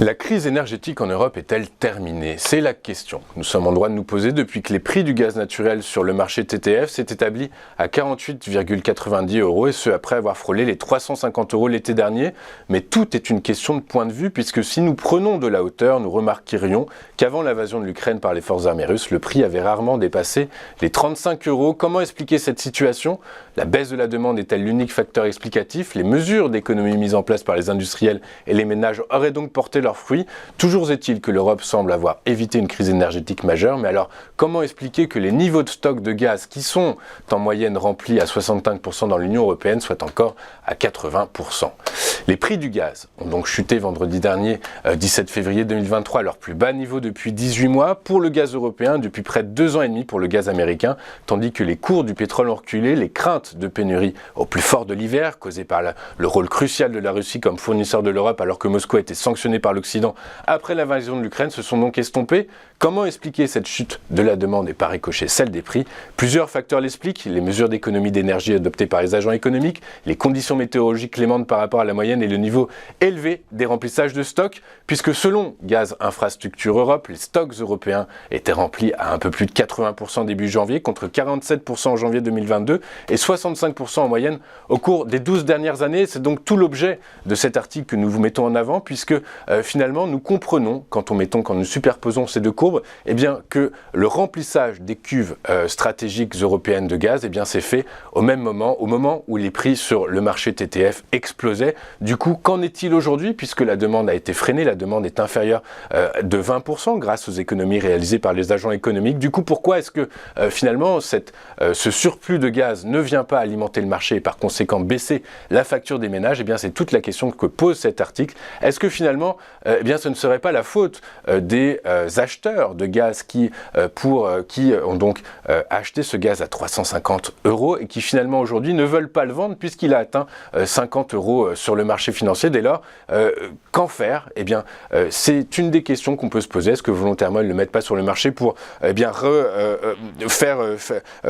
La crise énergétique en Europe est-elle terminée? C'est la question que nous sommes en droit de nous poser depuis que les prix du gaz naturel sur le marché TTF s'est établi à 48,90 € et ce après avoir frôlé les 350 € l'été dernier. Mais tout est une question de point de vue puisque si nous prenons de la hauteur, nous remarquerions qu'avant l'invasion de l'Ukraine par les forces armées russes, le prix avait rarement dépassé les 35 €. Comment expliquer cette situation? La baisse de la demande est-elle l'unique facteur explicatif? Les mesures d'économie mises en place par les industriels et les ménages auraient donc porté leurs fruits. Toujours est-il que l'Europe semble avoir évité une crise énergétique majeure, mais alors comment expliquer que les niveaux de stock de gaz qui sont en moyenne remplis à 65% dans l'Union européenne soient encore à 80%? Les prix du gaz ont donc chuté vendredi dernier, 17 février 2023, à leur plus bas niveau depuis 18 mois pour le gaz européen, depuis près de 2 ans et demi pour le gaz américain, tandis que les cours du pétrole ont reculé. Les craintes de pénurie au plus fort de l'hiver, causées par le rôle crucial de la Russie comme fournisseur de l'Europe alors que Moscou a été sanctionné par l'Occident après l'invasion de l'Ukraine, se sont donc estompées. Comment expliquer cette chute de la demande et par ricochet celle des prix? Plusieurs facteurs l'expliquent: les mesures d'économie d'énergie adoptées par les agents économiques, les conditions météorologiques clémentes par rapport à la moyenne et le niveau élevé des remplissages de stocks, puisque selon Gaz Infrastructure Europe, les stocks européens étaient remplis à un peu plus de 80% début janvier, contre 47% en janvier 2022 et 65% en moyenne au cours des 12 dernières années. C'est donc tout l'objet de cet article que nous vous mettons en avant, puisque finalement nous comprenons, quand nous superposons ces deux courbes, eh bien, que le remplissage des cuves stratégiques européennes de gaz, eh bien, c'est fait au même moment, au moment où les prix sur le marché TTF explosaient. Du coup, qu'en est-il aujourd'hui, puisque la demande a été freinée, la demande est inférieure de 20% grâce aux économies réalisées par les agents économiques. Du coup, pourquoi est-ce que finalement ce surplus de gaz ne vient pas alimenter le marché et par conséquent baisser la facture des ménages? Eh bien, c'est toute la question que pose cet article. Est-ce que finalement, eh bien, ce ne serait pas la faute des acheteurs de gaz qui ont donc acheté ce gaz à 350 € et qui finalement aujourd'hui ne veulent pas le vendre puisqu'il a atteint 50 € sur le marché financier? Dès lors, qu'en faire? Eh bien, c'est une des questions qu'on peut se poser. Est-ce que volontairement ils ne le mettent pas sur le marché pour faire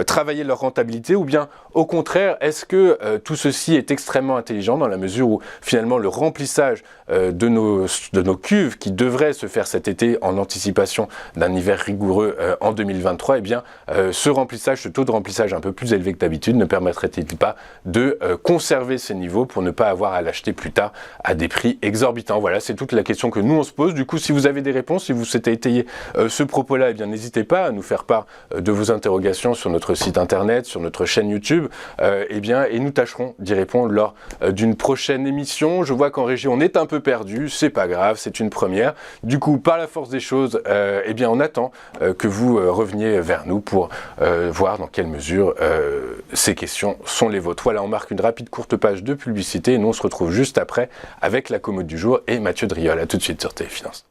travailler leur rentabilité, ou bien au contraire, est-ce que tout ceci est extrêmement intelligent dans la mesure où finalement le remplissage de nos cuves qui devrait se faire cet été en anticipation d'un hiver rigoureux en 2023, eh bien ce taux de remplissage un peu plus élevé que d'habitude ne permettrait-il pas de conserver ces niveaux pour ne pas avoir à l'acheter plus tard à des prix exorbitants? Voilà, c'est toute la question que nous on se pose. Du coup, si vous avez des réponses, si vous souhaitez étayer ce propos-là, eh bien n'hésitez pas à nous faire part de vos interrogations sur notre site internet, sur notre chaîne YouTube, et nous tâcherons d'y répondre lors d'une prochaine émission. Je vois qu'en régie on est un peu perdu, c'est pas grave, c'est une première. Du coup, par la force des choses, eh bien on attend que vous reveniez vers nous pour voir dans quelle mesure ces questions sont les vôtres. Voilà, on marque une rapide courte page de publicité et nous on se retrouve juste après avec la commode du jour et Mathieu Driol. À tout de suite sur Téléfinance.